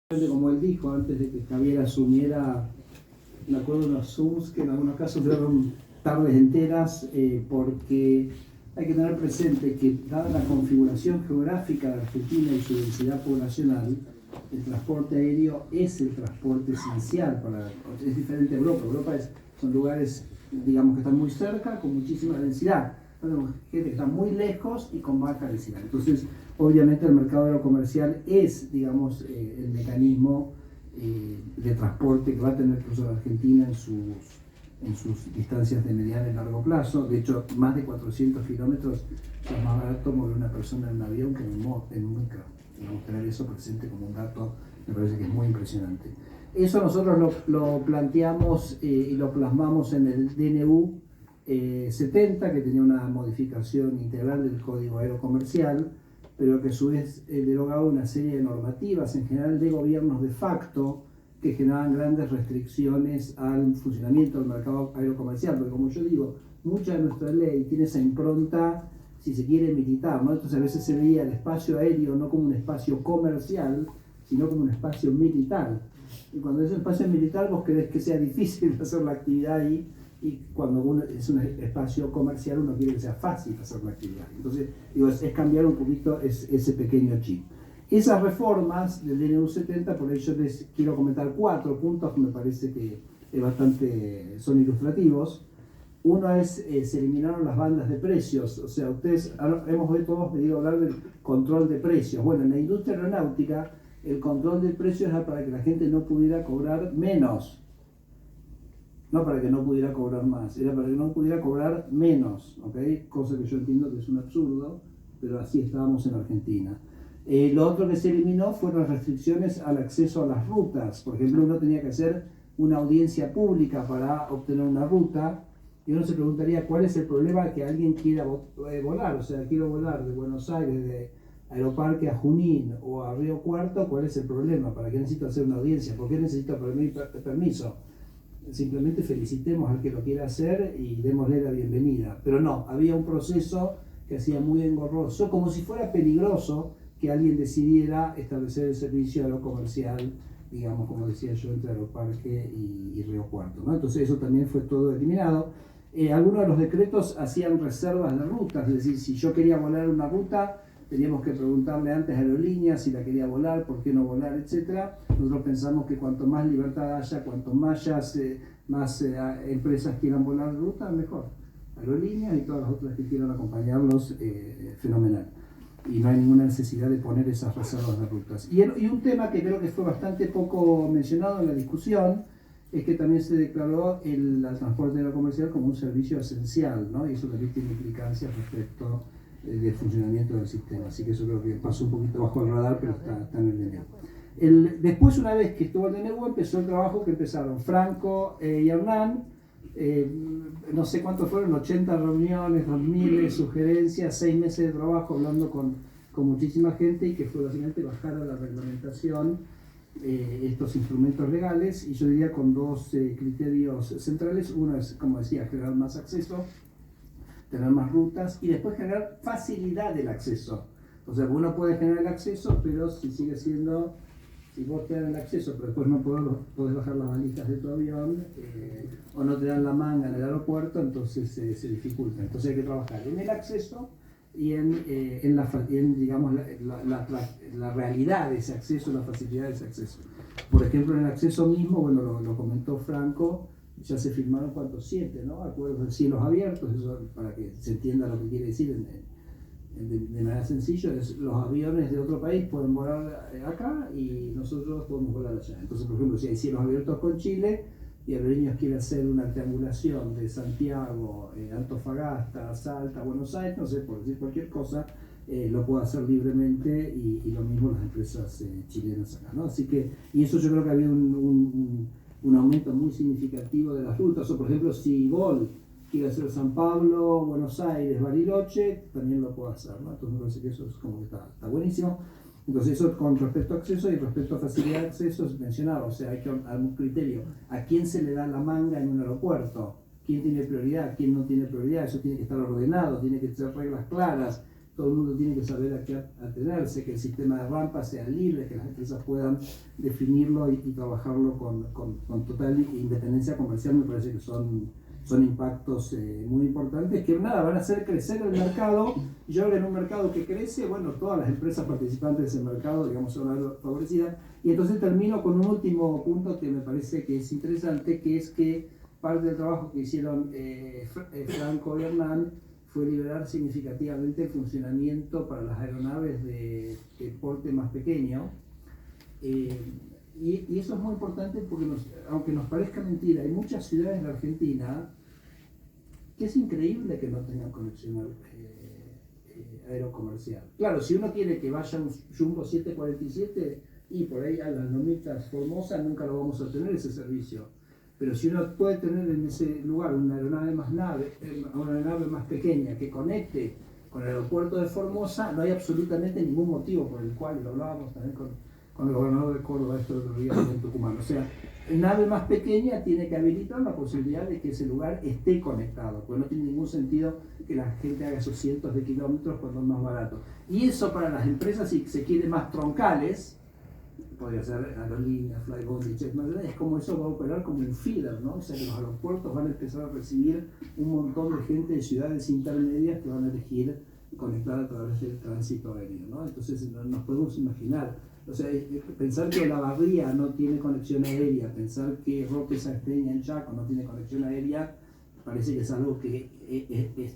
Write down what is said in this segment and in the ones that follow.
Como él dijo, antes de que Javier asumiera, me acuerdo de unos Zooms que en algunos casos duraron tardes enteras, porque hay que tener presente que, dada la configuración geográfica de Argentina y su densidad poblacional, el transporte aéreo es el transporte esencial es diferente a Europa. Son lugares, digamos, que están muy cerca, con muchísima densidad. Tenemos gente que está muy lejos y con baja densidad. Entonces, obviamente el mercado aerocomercial es, digamos, el mecanismo de transporte que va a tener incluso la Argentina en sus distancias de mediano y largo plazo. De hecho, más de 400 kilómetros es más barato mover una persona en un avión que en un micro. Digamos, tener eso presente como un dato me parece que es muy impresionante. Eso nosotros lo planteamos y lo plasmamos en el DNU 70, que tenía una modificación integral del Código Aerocomercial, pero que a su vez derogaba una serie de normativas, en general de gobiernos de facto, que generaban grandes restricciones al funcionamiento del mercado aerocomercial, porque como yo digo, mucha de nuestra ley tiene esa impronta, si se quiere, militar, ¿no? Entonces a veces se veía el espacio aéreo no como un espacio comercial, sino como un espacio militar. Y cuando es un espacio militar, vos querés que sea difícil hacer la actividad ahí, y cuando es un espacio comercial, uno quiere que sea fácil hacer la actividad. Entonces, digo, es cambiar un poquito ese pequeño chip. Esas reformas del DNU 70, por ello les quiero comentar 4 puntos que me parece que son ilustrativos. Uno es, se eliminaron las bandas de precios. O sea, hemos hoy todos venido a hablar del control de precios. Bueno, en la industria aeronáutica, el control de precios era para que la gente no pudiera cobrar menos. No para que no pudiera cobrar más, era para que no pudiera cobrar menos, ¿okay? Cosa que yo entiendo que es un absurdo, pero así estábamos en Argentina. Lo otro que se eliminó fueron las restricciones al acceso a las rutas. Por ejemplo, uno tenía que hacer una audiencia pública para obtener una ruta, y uno se preguntaría cuál es el problema que alguien quiera volar. O sea, quiero volar de Buenos Aires, de Aeroparque a Junín o a Río Cuarto, ¿cuál es el problema? ¿Para qué necesito hacer una audiencia? ¿Por qué necesito permiso? Simplemente felicitemos al que lo quiera hacer y démosle la bienvenida. Pero no, había un proceso que hacía muy engorroso, como si fuera peligroso que alguien decidiera establecer el servicio aerocomercial, digamos, como decía yo, entre Aeroparque y Río Cuarto, ¿no? Entonces eso también fue todo eliminado. Algunos de los decretos hacían reservas de rutas, es decir, si yo quería volar una ruta, teníamos que preguntarle antes a aerolíneas si la quería volar, por qué no volar, etc. Nosotros pensamos que cuanto más libertad haya, cuanto más empresas quieran volar ruta, mejor. Aerolíneas y todas las otras que quieran acompañarlos, fenomenal. Y no hay ninguna necesidad de poner esas reservas de rutas. Y un tema que creo que fue bastante poco mencionado en la discusión es que también se declaró el transporte aerocomercial como un servicio esencial, ¿no? Y eso también tiene implicancias respecto del funcionamiento del sistema. Así que eso creo que pasó un poquito bajo el radar, pero está en el DNU. Después, una vez que estuvo el DNU, empezó el trabajo que empezaron Franco y Hernán. No sé cuántos fueron, 80 reuniones, 2000 sugerencias, 6 meses de trabajo hablando con muchísima gente, y que fue básicamente bajar a la reglamentación estos instrumentos legales, y yo diría con 2 criterios centrales. Uno es, como decía, generar más acceso, tener más rutas, y después generar facilidad del acceso. O sea, uno puede generar el acceso, pero si vos te dan el acceso, pero después no podés bajar las valijas de tu avión, o no te dan la manga en el aeropuerto, entonces se dificulta. Entonces hay que trabajar en el acceso y en digamos, la realidad de ese acceso, la facilidad de ese acceso. Por ejemplo, en el acceso mismo, bueno, lo comentó Franco, ya se firmaron 7, ¿no? Acuerdos de cielos abiertos. Eso, para que se entienda lo que quiere decir de manera sencilla, es los aviones de otro país pueden volar acá y nosotros podemos volar allá. Entonces, por ejemplo, si hay cielos abiertos con Chile y Aerolíneas quiere hacer una triangulación de Santiago, Antofagasta, Salta, Buenos Aires, no sé, por decir cualquier cosa, lo puede hacer libremente, y lo mismo las empresas chilenas acá, ¿no? Así que, y eso yo creo que había un aumento muy significativo de las rutas. O por ejemplo, si Gol quiere hacer San Pablo, Buenos Aires, Bariloche, también lo puede hacer, ¿no? Entonces me parece que eso es como que está buenísimo. Entonces eso con respecto a acceso, y respecto a facilidad de acceso es mencionado. O sea, hay que algún criterio. ¿A quién se le da la manga en un aeropuerto? ¿Quién tiene prioridad? ¿Quién no tiene prioridad? Eso tiene que estar ordenado, tiene que ser reglas claras. todo el mundo tiene que saber a qué atenerse, que el sistema de rampas sea libre, que las empresas puedan definirlo y trabajarlo con total independencia comercial. Me parece que son impactos muy importantes que nada, van a hacer crecer el mercado. Y yo creo que en un mercado que crece, bueno, todas las empresas participantes de ese mercado, digamos, son favorecidas. Y entonces termino con un último punto que me parece que es interesante, que es que parte del trabajo que hicieron Franco y Hernán fue liberar significativamente el funcionamiento para las aeronaves de porte más pequeño. Y eso es muy importante porque, aunque nos parezca mentira, hay muchas ciudades en la Argentina que es increíble que no tengan conexión aerocomercial. Claro, si uno quiere que vaya un Jumbo 747 y por ahí a las Lomitas Formosa, nunca lo vamos a tener ese servicio. Pero si uno puede tener en ese lugar una aeronave más pequeña que conecte con el aeropuerto de Formosa, no hay absolutamente ningún motivo por el cual, lo hablábamos también con el gobernador de Córdoba esto el otro día en Tucumán. O sea, el nave más pequeña tiene que habilitar la posibilidad de que ese lugar esté conectado, porque no tiene ningún sentido que la gente haga esos cientos de kilómetros cuando es más barato. Y eso para las empresas, si se quiere, más troncales, podría ser aerolíneas, Flybondi, JetBlue, es como eso va a operar como un feeder, ¿no? O sea que los aeropuertos van a empezar a recibir un montón de gente de ciudades intermedias que van a elegir conectar a través del tránsito aéreo, ¿no? Entonces nos podemos imaginar, o sea, pensar que Olavarría no tiene conexión aérea, pensar que Roque Santillana en Chaco no tiene conexión aérea, parece que es algo que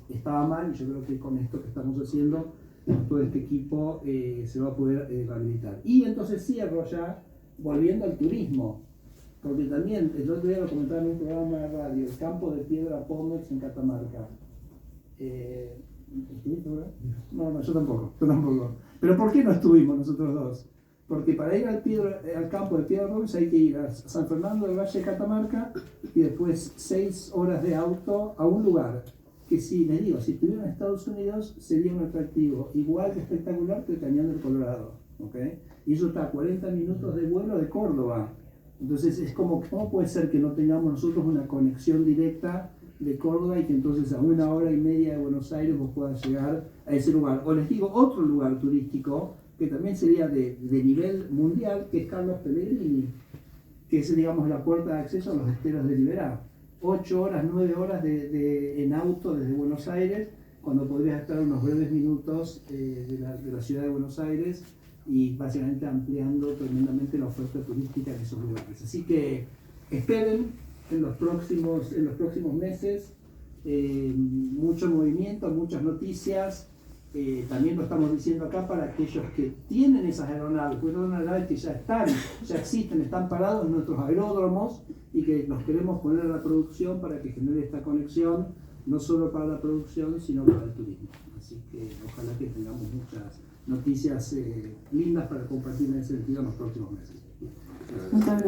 estaba mal, y yo creo que con esto que estamos haciendo, todo este equipo se va a poder rehabilitar. Y entonces cierro ya, volviendo al turismo, porque también, el otro día lo comentaba en un programa de radio, el campo de piedra Pómex en Catamarca. ¿Estuviste ahora? No, yo tampoco. Pero ¿por qué no estuvimos nosotros dos? Porque para ir al campo de piedra Pómex hay que ir a San Fernando del Valle de Catamarca y después 6 horas de auto a un lugar que si estuviera en Estados Unidos sería un atractivo igual de espectacular que el Cañón del Colorado, ¿okay? Y eso está a 40 minutos de vuelo de Córdoba. Entonces es como, ¿cómo puede ser que no tengamos nosotros una conexión directa de Córdoba y que entonces a 1 hora y media de Buenos Aires vos puedas llegar a ese lugar? O les digo otro lugar turístico que también sería de nivel mundial, que es Carlos Pellegrini, que es, digamos, la puerta de acceso a los esteros de Liberá. 8 horas, 9 horas en auto desde Buenos Aires, cuando podrías estar unos breves minutos de la ciudad de Buenos Aires y básicamente ampliando tremendamente la oferta turística de esos lugares. Así que esperen en los próximos meses mucho movimiento, muchas noticias. También lo estamos diciendo acá para aquellos que tienen esas aeronaves, pues son aeronaves que ya existen, están parados en nuestros aeródromos y que los queremos poner a la producción para que genere esta conexión, no solo para la producción, sino para el turismo. Así que ojalá que tengamos muchas noticias lindas para compartir en ese sentido en los próximos meses. Muchas gracias.